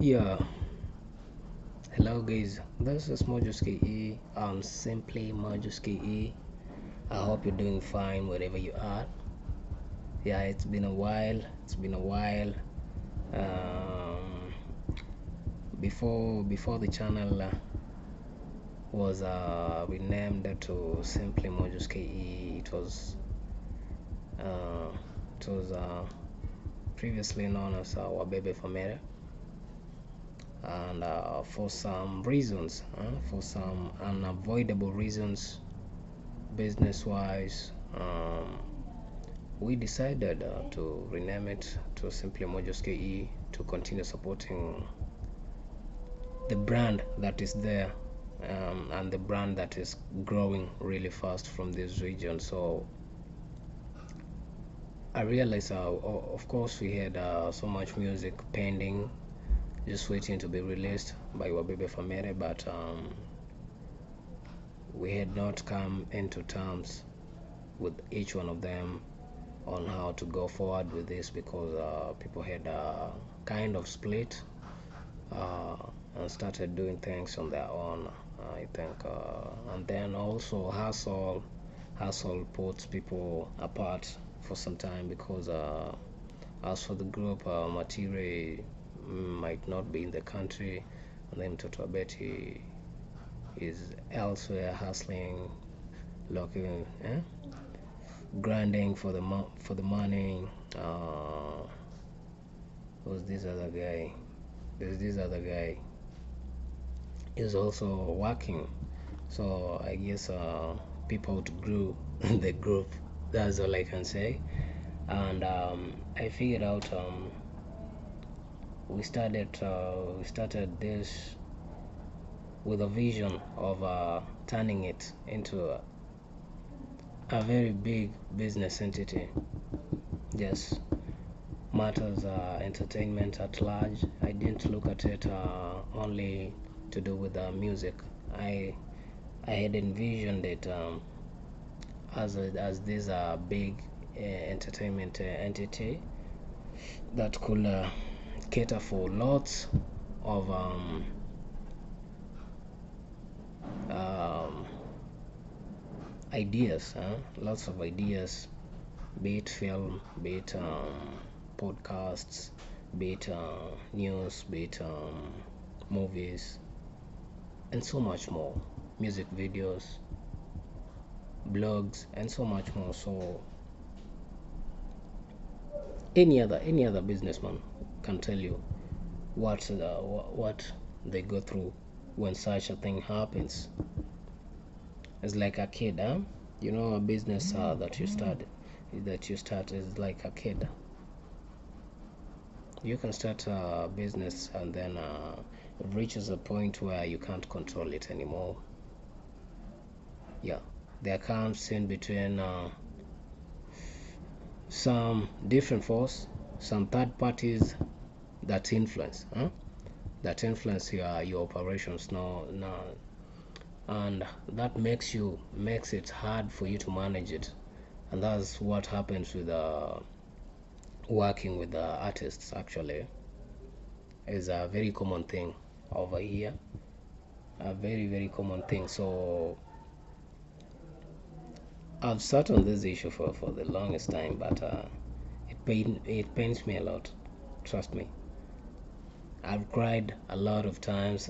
Yeah, hello guys. This is MOJOS KE. I'm simply MOJOS KE. I hope you're doing fine wherever you are. Yeah, it's been a while. Um, before the channel was renamed to simply MOJOS KE. Uh, it was previously known as Wabebe Famere. And for some reasons, for some unavoidable reasons, business wise, we decided to rename it to simply MOJOS KE to continue supporting the brand that is there, and the brand that is growing really fast from this region. So I realized, of course, we had so much music pending, just waiting to be released by Wabebe Famere, but we had not come into terms with each one of them on how to go forward with this, because people had kind of split and started doing things on their own, I think, and then also hustle puts people apart for some time, because as for the group, Matire might not be in the country, and then Toto Abeti is elsewhere hustling, looking, grinding for the money. Who's this other guy? There's this other guy is also working. So I guess people outgrew the group. That's all I can say. And I figured out, we started this with a vision of turning it into a very big business entity. Yes, matters entertainment at large. I didn't look at it only to do with music. I had envisioned it as this big entertainment entity that could cater for lots of um, ideas, lots of ideas, be it film, be it podcasts, be it news, be it movies, and so much more, music videos, blogs, and so much more. So any other businessman can tell you what they go through when such a thing happens. It's like a kid, a business that you start is like a kid. You can start a business, and then it reaches a point where you can't control it anymore. Yeah, there comes in between some different force, some third parties that influence your operations now, and that makes it hard for you to manage it. And that's what happens with working with the artists. Actually, is a very common thing over here, a very very common thing. So I've sat on this issue for the longest time, but it pains me a lot, trust me. I've cried a lot of times.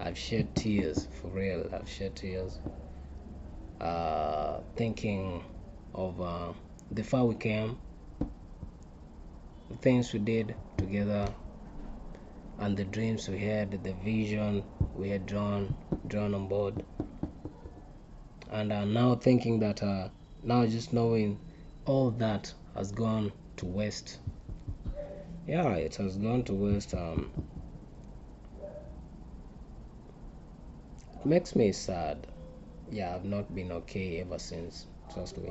I've shed tears, for real. I've shed tears, thinking of the far we came, the things we did together, and the dreams we had, the vision we had drawn on board. And now thinking that now just knowing all that has gone to waste. Yeah, it has gone to waste. It makes me sad. Yeah, I've not been okay ever since, trust me.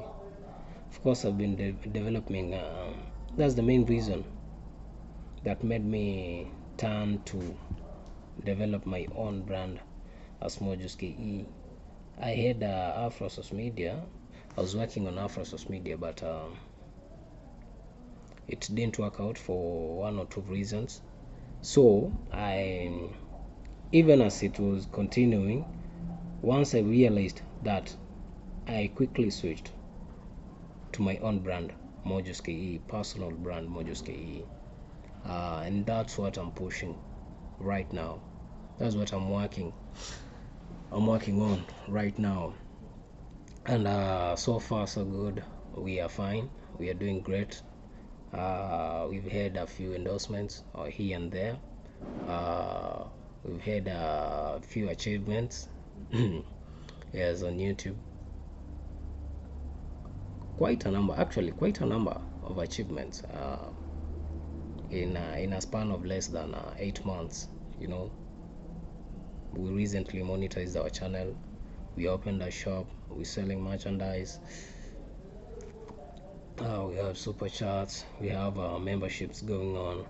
Of course, I've been developing. That's the main reason that made me turn to develop my own brand as MOJOS KE. I had Afro Social Media. I was working on Afro Social Media, but it didn't work out for one or two reasons. So even as it was continuing, once I realized that, I quickly switched to my own brand, MOJOS KE, personal brand MOJOS KE. And that's what I'm pushing right now. That's what I'm working on right now. And so far so good. We are fine. We are doing great. We've had a few endorsements here and there. We've had a few achievements. Yes, on YouTube. Quite a number of achievements in a span of less than 8 months. You know, we recently monetized our channel. We opened a shop. We're selling merchandise. We have super chats. We have memberships going on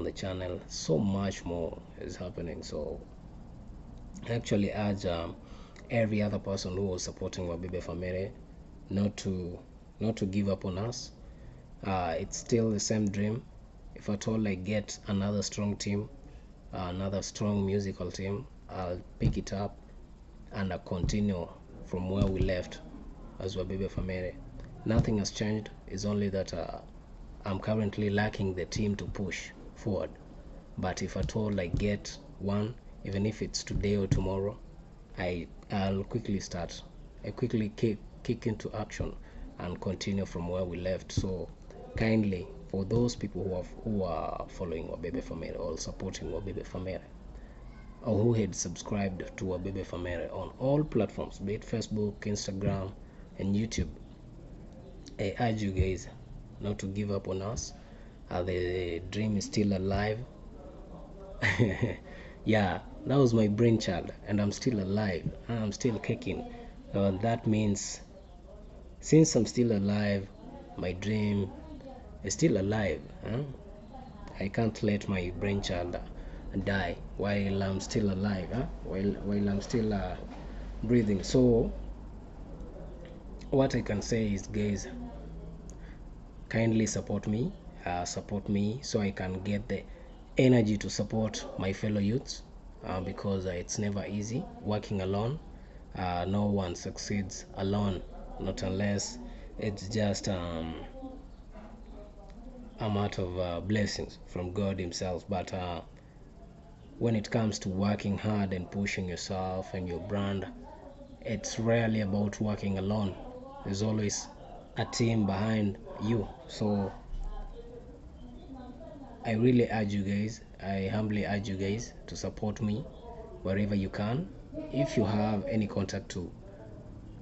the channel. So much more is happening. So I actually urge every other person who was supporting Wabebe family not to give up on us. It's still the same dream. If at all I get another strong team, another strong musical team, I'll pick it up and I'll continue from where we left as Wabebe family. Nothing has changed. It's only that I'm currently lacking the team to push forward. But if at all I get one, even if it's today or tomorrow, I'll quickly start. I quickly kick into action and continue from where we left. So kindly, for those people who are following Wabebe family or supporting Wabebe family, or who had subscribed to Wabebe family on all platforms, be it Facebook, Instagram, and YouTube, I urge you guys not to give up on us. The dream is still alive. Yeah, that was my brainchild, and I'm still alive. I'm still kicking. That means, since I'm still alive, my dream is still alive. I can't let my brainchild die while I'm still alive. While I'm still breathing. So what I can say is, guys, kindly support me so I can get the energy to support my fellow youths, because it's never easy working alone. No one succeeds alone, not unless it's just a matter of blessings from God himself. But when it comes to working hard and pushing yourself and your brand, it's rarely about working alone. There's always a team behind you. So I really urge you guys, I humbly urge you guys to support me wherever you can. If you have any contact to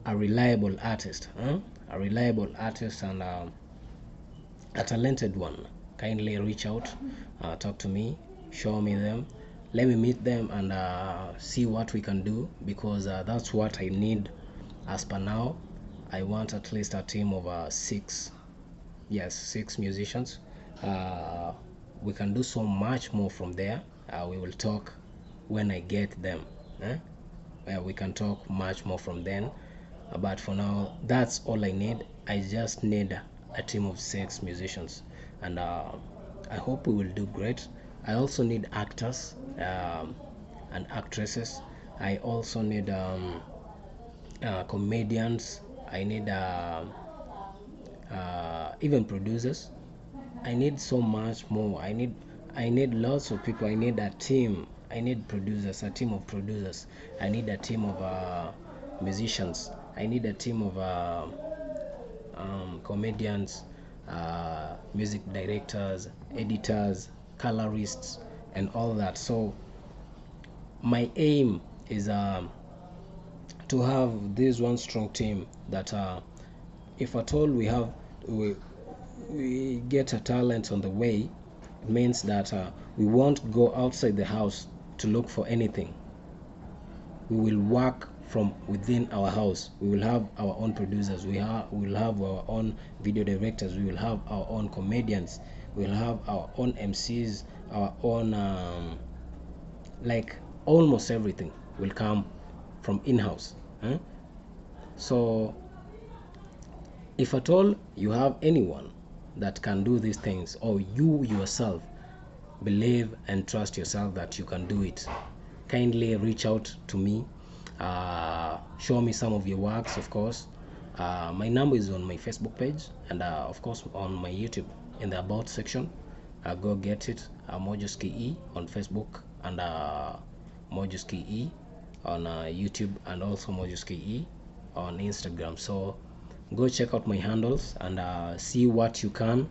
a reliable artist, and a talented one, kindly reach out, talk to me, show me them, let me meet them, and see what we can do, because that's what I need as per now. I want at least a team of 6 musicians. We can do so much more from there. We will talk when I get them. We can talk much more from then. But for now, that's all I need. I just need a team of 6 musicians, and I hope we will do great. I also need actors and actresses. I also need comedians. I need even producers. I need so much more. I need lots of people. I need a team. I need producers, a team of producers. I need a team of musicians. I need a team of comedians, music directors, editors, colorists, and all that. So my aim is to have this one strong team that if at all we get a talent on the way, it means that we won't go outside the house to look for anything. We will work from within our house. We will have our own producers. We will have our own video directors. We will have our own comedians. We will have our own MCs, our own like almost everything will come from in-house. So if at all you have anyone that can do these things, or you yourself believe and trust yourself that you can do it. Kindly reach out to me, show me some of your works, of course. My number is on my Facebook page, and of course on my YouTube in the about section. Go get it. MOJOS KE on Facebook, and MOJOS KE on YouTube, and also MOJOS KE on Instagram. So go check out my handles and see what you can,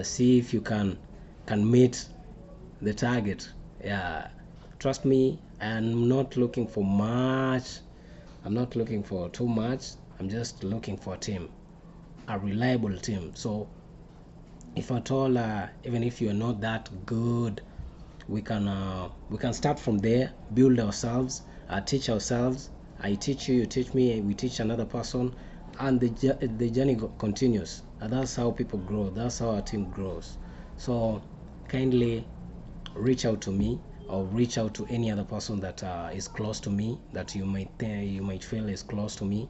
see if you can meet the target. Yeah, trust me, I'm not looking for much. I'm not looking for too much. I'm just looking for a team, a reliable team. So if at all, even if you're not that good, we can start from there, build ourselves, teach ourselves. I teach you, you teach me, we teach another person, and the journey continues. And that's how people grow, that's how our team grows. So kindly reach out to me, or reach out to any other person that is close to me, that you might feel is close to me,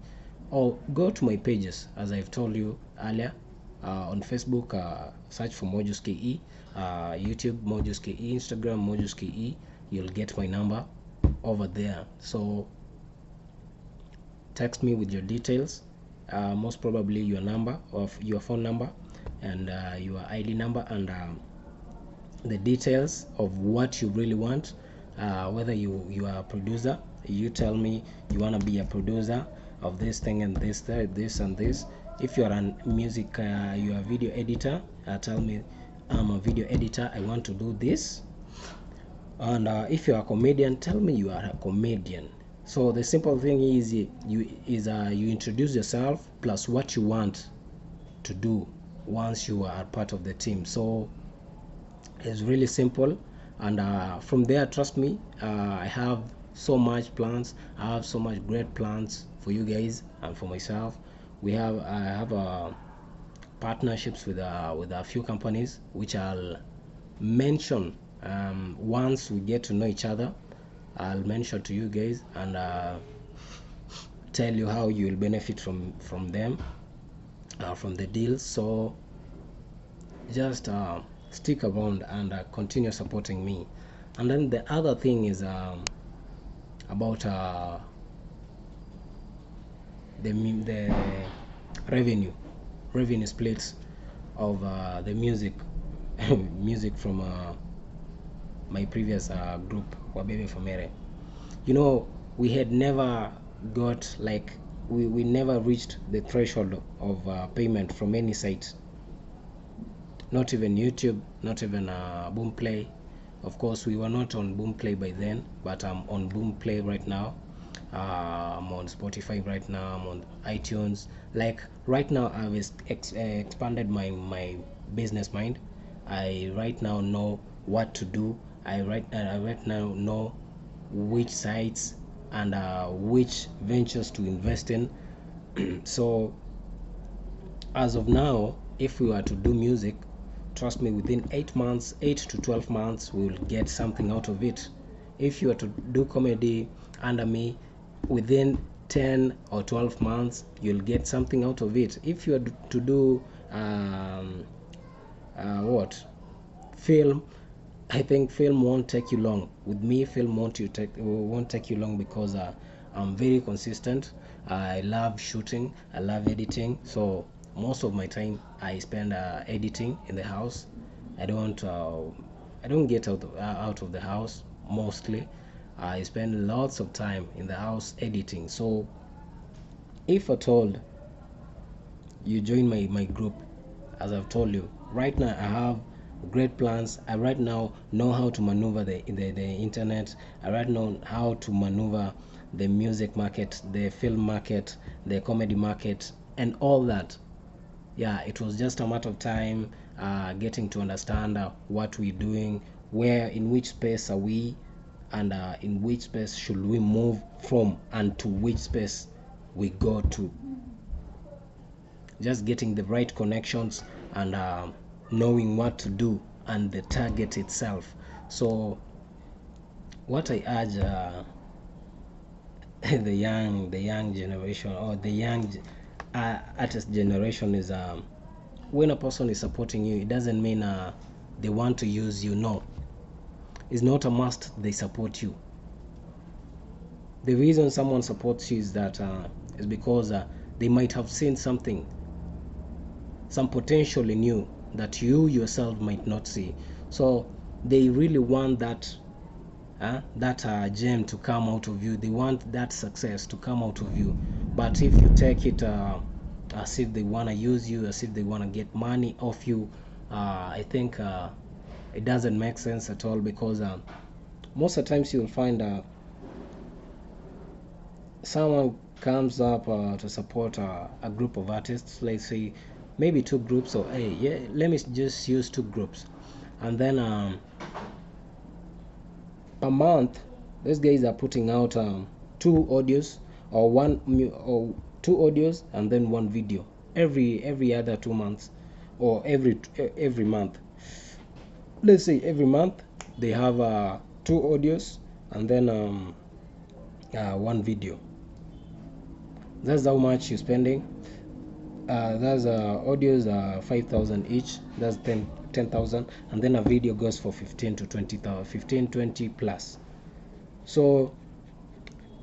or go to my pages as I've told you earlier. On Facebook, search for MOJOS KE, YouTube MOJOS KE, Instagram MOJOS KE. You'll get my number over there. So text me with your details, most probably your number, of your phone number, and your ID number, and the details of what you really want. Whether you are a producer, you tell me you want to be a producer of this thing and this and this. If you're a music, you're a video editor, tell me I'm a video editor, I want to do this. And if you're a comedian, tell me you are a comedian. So the simple thing is you introduce yourself plus what you want to do once you are part of the team. So it's really simple, and from there, trust me, I have so much plans. I have so much great plans for you guys and for myself. I have partnerships with a few companies, which I'll mention once we get to know each other. I'll mention to you guys, and tell you how you will benefit from them, from the deals. So just stick around and continue supporting me. And then the other thing is about the revenue splits of the music music from my previous group, Wabebe Famere. You know, we had never got, like, we never reached the threshold of payment from any site, not even YouTube, not even Boomplay. Of course, we were not on Boomplay by then, but I'm on Boomplay right now. I'm on Spotify right now, I'm on iTunes. Like right now, I've expanded my business mind. I right now know what to do. I right now know which sites and which ventures to invest in. So as of now, if we were to do music, trust me, within 8 to 12 months, we will get something out of it. If you are to do comedy under me, within 10 or 12 months, you'll get something out of it. If you are to do film, I think film won't take you long. With me, film won't take you long, because I'm very consistent. I love shooting, I love editing, so most of my time I spend editing in the house. I don't get out of the house mostly. I spend lots of time in the house editing. So if at all you join my group, as I've told you, right now I have great plans. I right now know how to maneuver the internet. I right now how to maneuver the music market, the film market, the comedy market, and all that. Yeah, it was just a matter of time getting to understand what we're doing, where, in which space are we, and in which space should we move from, and to which space we go to. Just getting the right connections, and knowing what to do, and the target itself. So what I urge the young generation, or the young artist generation, is when a person is supporting you, it doesn't mean they want to use you. No, it's not a must they support you. The reason someone supports you is that is because they might have seen something, some potential in you that you yourself might not see. So they really want that gem to come out of you. They want that success to come out of you. But if you take it as if they want to use you, as if they want to get money off you, I think it doesn't make sense at all, because most of the times you'll find someone comes up to support a group of artists, let's say maybe two groups, or hey, yeah, let me just use two groups, and then per month these guys are putting out two audios, or or two audios and then one video every other 2 months, or every month. Let's say every month they have two audios and then one video. That's how much you're spending. That's audios 5,000 each. That's 10,000, and then a video goes for 15 to 20,000, 15, 20 plus. So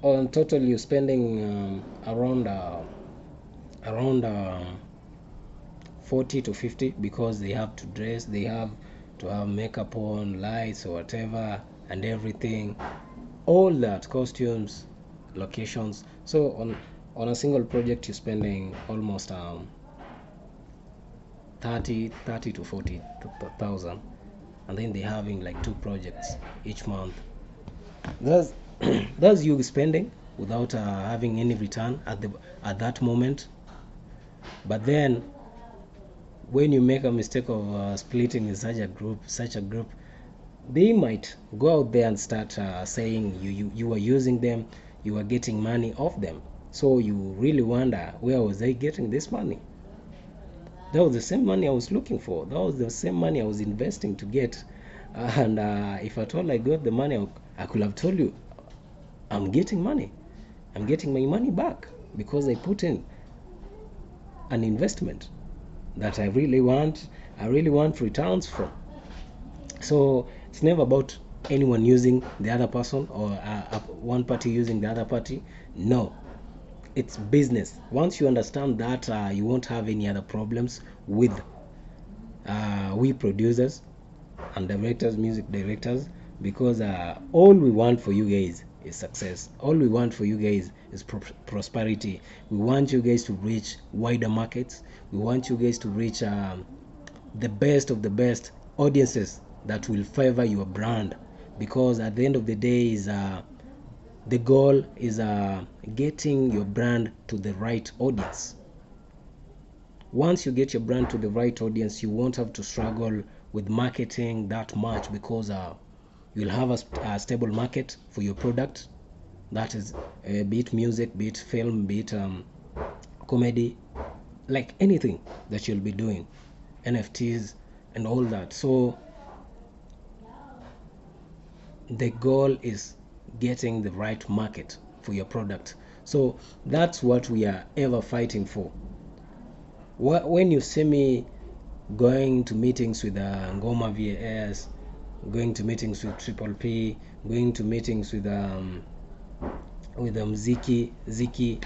on total you're spending around 40 to 50, because they have to dress, they have to have makeup on, lights or whatever, and everything, all that, costumes, locations. So on a single project you're spending almost 30 to 40,000, and then they're having like two projects each month. That's that's you spending without having any return at that moment. But then when you make a mistake of splitting in such a group, they might go out there and start saying you are using them, you are getting money off them. So you really wonder, where was I getting this money? That was the same money I was looking for. That was the same money I was investing to get. And if at all I got the money, I could have told you, I'm getting money. I'm getting my money back because I put in an investment that I really want returns from. So it's never about anyone using the other person, or one party using the other party. No, it's business. Once you understand that, you won't have any other problems with we producers and directors, music directors, because all we want for you guys is success. All we want for you guys is prosperity. We want you guys to reach wider markets. We want you guys to reach the best of the best audiences that will favor your brand, because at the end of the day is the goal is getting your brand to the right audience. Once you get your brand to the right audience, you won't have to struggle with marketing that much, because you'll have a stable market for your product. That is be it music, be it film, be it comedy, like anything that you'll be doing, NFTs and all that. So the goal is getting the right market for your product. So that's what we are ever fighting for. When you see me going to meetings with Ngoma VAS, going to meetings with Triple P, going to meetings with Ziki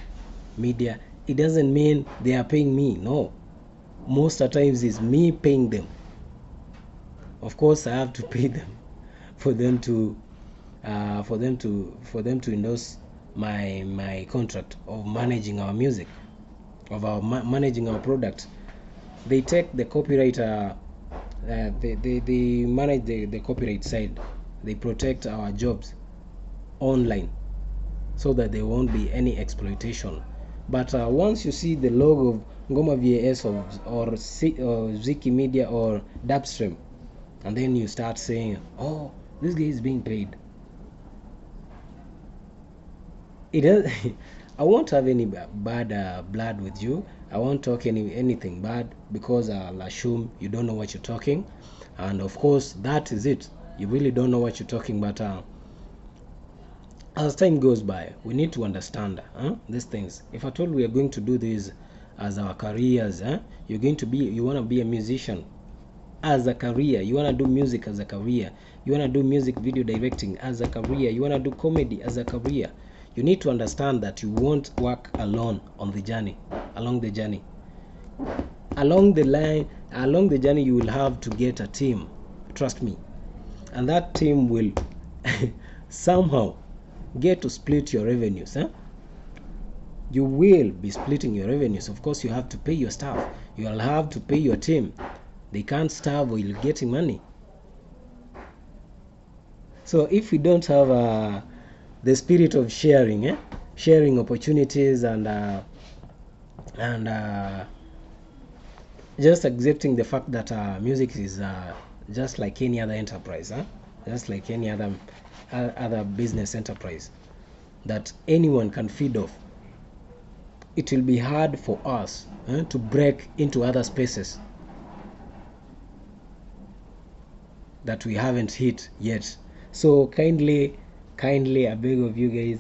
Media, it doesn't mean they are paying me. No, most of the times it's me paying them. Of course I have to pay them for them to endorse my contract of managing our music, of our managing our product. They take the copyright, they manage the copyright side. They protect our jobs online so that there won't be any exploitation. But once you see the logo of Ngoma VAS or Ziki Media or Dubstream, and then you start saying, oh, this guy is being paid, it does. I won't have any bad blood with you. I won't talk anything bad, because I'll assume you don't know what you're talking, and of course that is it. You really don't know what you're talking. But as time goes by, we need to understand these things. If at all we are going to do this as our careers, you want to be a musician, as a career, you want to do music as a career, you want to do music video directing as a career, you want to do comedy as a career, you need to understand that you won't work alone on the journey, along the journey. Along the journey, you will have to get a team, trust me, and that team will somehow get to split your revenues. You will be splitting your revenues. Of course, you have to pay your staff, you'll have to pay your team. They can't starve while getting money. So if we don't have the spirit of sharing, sharing opportunities, and just accepting the fact that music is just like any other enterprise, just like any other business enterprise that anyone can feed off, it will be hard for us to break into other spaces that we haven't hit yet. So kindly I beg of you guys,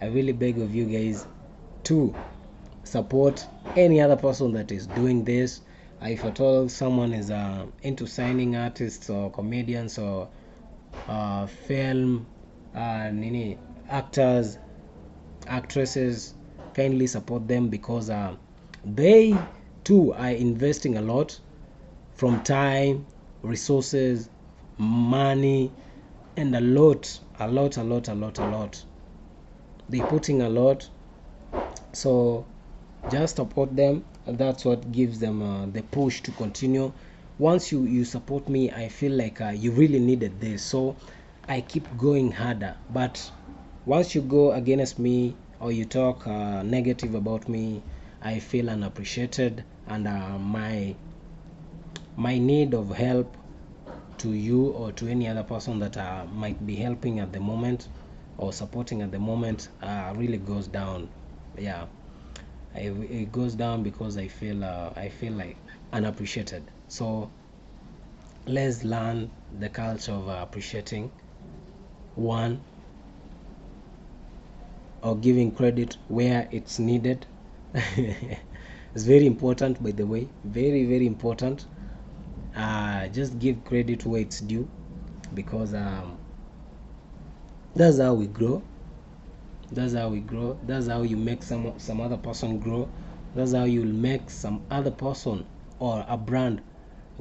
I really beg of you guys to support any other person that is doing this. If at all someone is into signing artists or comedians or film actors, actresses, kindly support them, because they too are investing a lot from time, resources, money, and a lot. They're putting a lot. So just support them, and that's what gives them the push to continue. Once you support me, I feel like you really needed this, so I keep going harder. But once you go against me or you talk negative about me, I feel unappreciated, and my need of help to you or to any other person that might be helping at the moment or supporting at the moment really goes down. Yeah, it goes down because I feel like unappreciated. So let's learn the culture of appreciating one, or giving credit where it's needed. It's very important, by the way, very important. Just give credit where it's due, because that's how we grow. That's how you make some other person grow. That's how you'll make some other person or a brand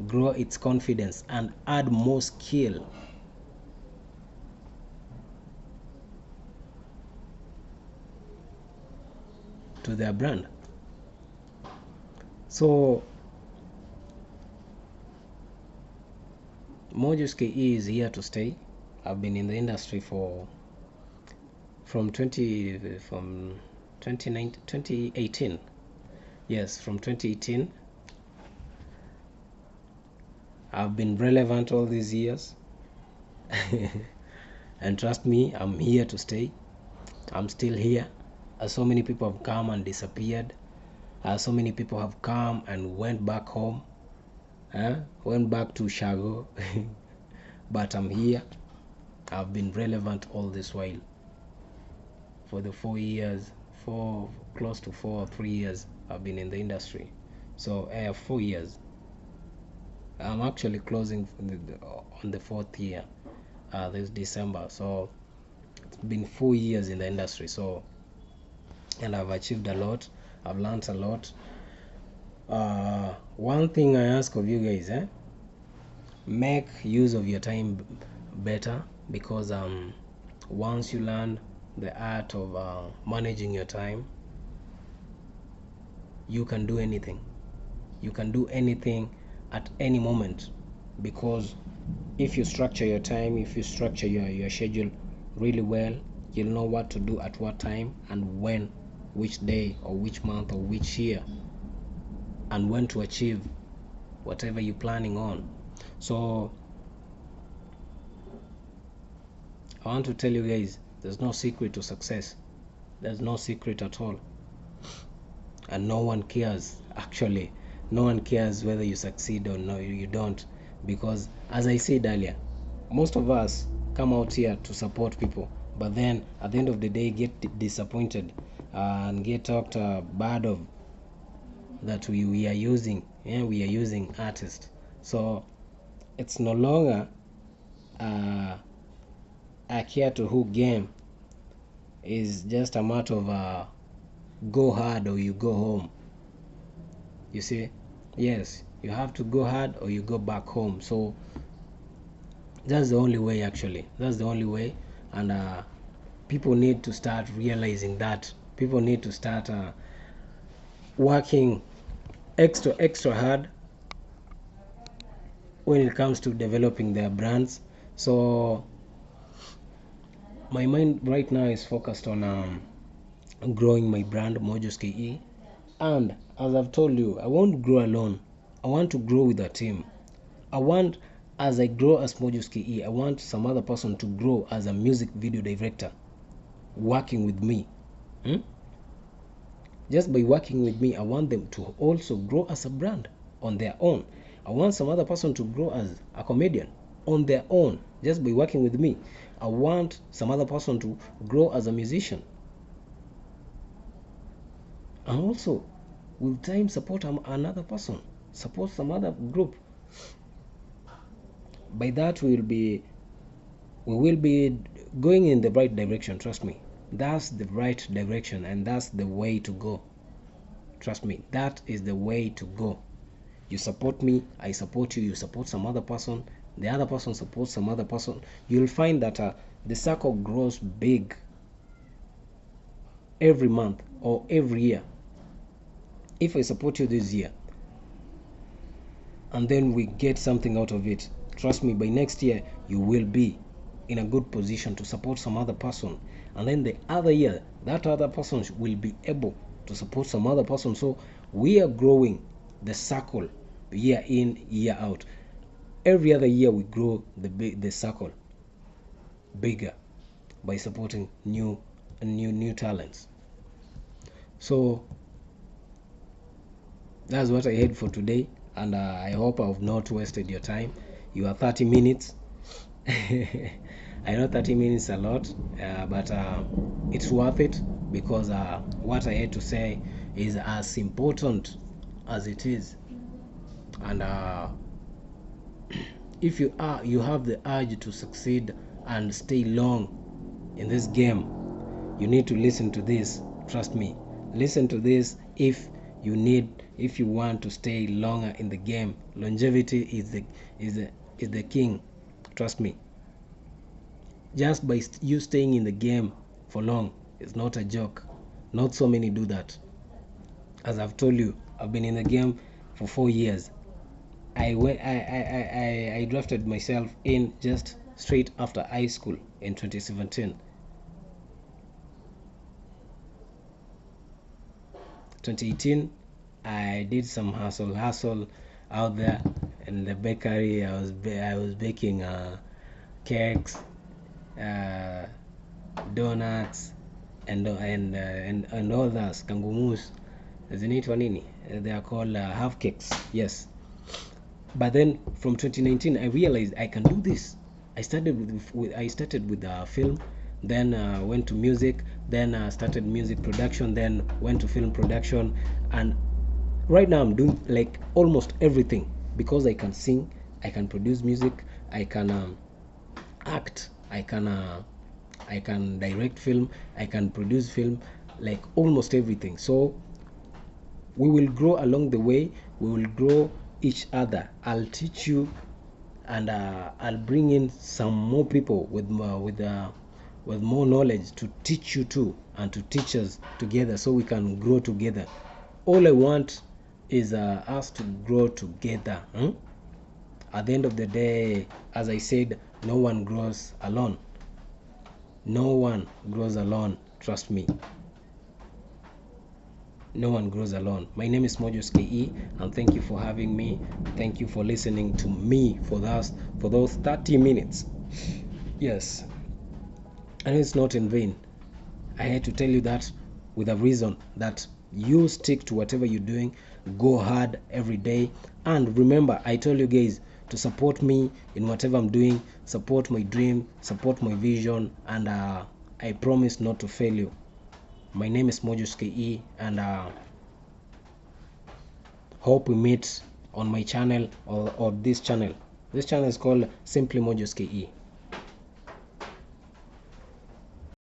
grow its confidence and add more skill to their brand. So MOJOS KE is here to stay. I've been in the industry from 2018. Yes, from 2018. I've been relevant all these years. And trust me, I'm here to stay. I'm still here. So many people have come and disappeared. So many people have come and went back home, went back to Shago. But I'm here. I've been relevant all this while. For the 4 years, close to 4 or 3 years, I've been in the industry. So 4 years. I'm actually closing on the 4th year this December. So it's been 4 years in the industry. So, and I've achieved a lot. I've learned a lot. One thing I ask of you guys, make use of your time better, because once you learn the art of managing your time, you can do anything. You can do anything at any moment, because if you structure your time, if you structure your schedule really well, you'll know what to do at what time and when, which day or which month or which year, and when to achieve whatever you're planning on. So I want to tell you guys, there's no secret to success. There's no secret at all. And no one cares, actually. No one cares whether you succeed or no, you don't. Because as I said earlier, most of us come out here to support people, but then at the end of the day get disappointed and get talked bad of, that we are using artists. So It's no longer a care to who game. Is just a matter of go hard or you go home. You see, yes, you have to go hard or you go back home. So that's the only way, actually. That's the only way. And people need to start realizing that. People need to start working extra hard when it comes to developing their brands. So my mind right now is focused on growing my brand, MOJOS KE. And as I've told you, I won't grow alone. I want to grow with a team. I want, as I grow as MOJOS KE, I want some other person to grow as a music video director, working with me. Just by working with me, I want them to also grow as a brand on their own. I want some other person to grow as a comedian on their own, just by working with me. I want some other person to grow as a musician. And also, with time, support another person, support some other group. By that, we will be going in the right direction. Trust me, that's the right direction, and that's the way to go. Trust me, that is the way to go. You support me, I support you, you support some other person, the other person supports some other person. You'll find that the circle grows big every month or every year. If I support you this year and then we get something out of it, trust me, by next year you will be in a good position to support some other person, and then the other year that other person will be able to support some other person. So we are growing the circle year in, year out. Every other year we grow the circle bigger by supporting new talents. So that's what I had for today, and I hope I've not wasted your time. You are 30 minutes. I know 30 minutes is a lot, but it's worth it, because what I had to say is as important as it is. And if you have the urge to succeed and stay long in this game, you need to listen to this. Trust me, listen to this. If you want to stay longer in the game, longevity is the king. Trust me, just by you staying in the game for long is not a joke. Not so many do that. As I've told you, I've been in the game for 4 years. I drafted myself in just straight after high school in 2017. 2018, I did some hustle out there in the bakery. I was baking cakes, donuts, and all that kangumus. Zinaitwa nini? They are called half cakes. Yes. But then from 2019, I realized I can do this. I started with film, then went to music, then started music production, then went to film production, and right now I'm doing like almost everything, because I can sing, I can produce music, I can act, I can direct film, I can produce film, like almost everything. So we will grow along the way. We will grow each other. I'll teach you, and I'll bring in some more people with more knowledge to teach you too, and to teach us together, so we can grow together. All I want is us to grow together. At the end of the day, as I said, no one grows alone. No one grows alone. Trust me. No one grows alone. My name is MOJOS KE, and thank you for having me. Thank you for listening to me for those 30 minutes. Yes, and it's not in vain. I had to tell you that with a reason, that you stick to whatever you're doing, go hard every day, and remember, I told you guys to support me in whatever I'm doing, support my dream, support my vision, and I promise not to fail you. My name is MOJOS KE, and hope we meet on my channel or this channel. This channel is called simply Mojos KE.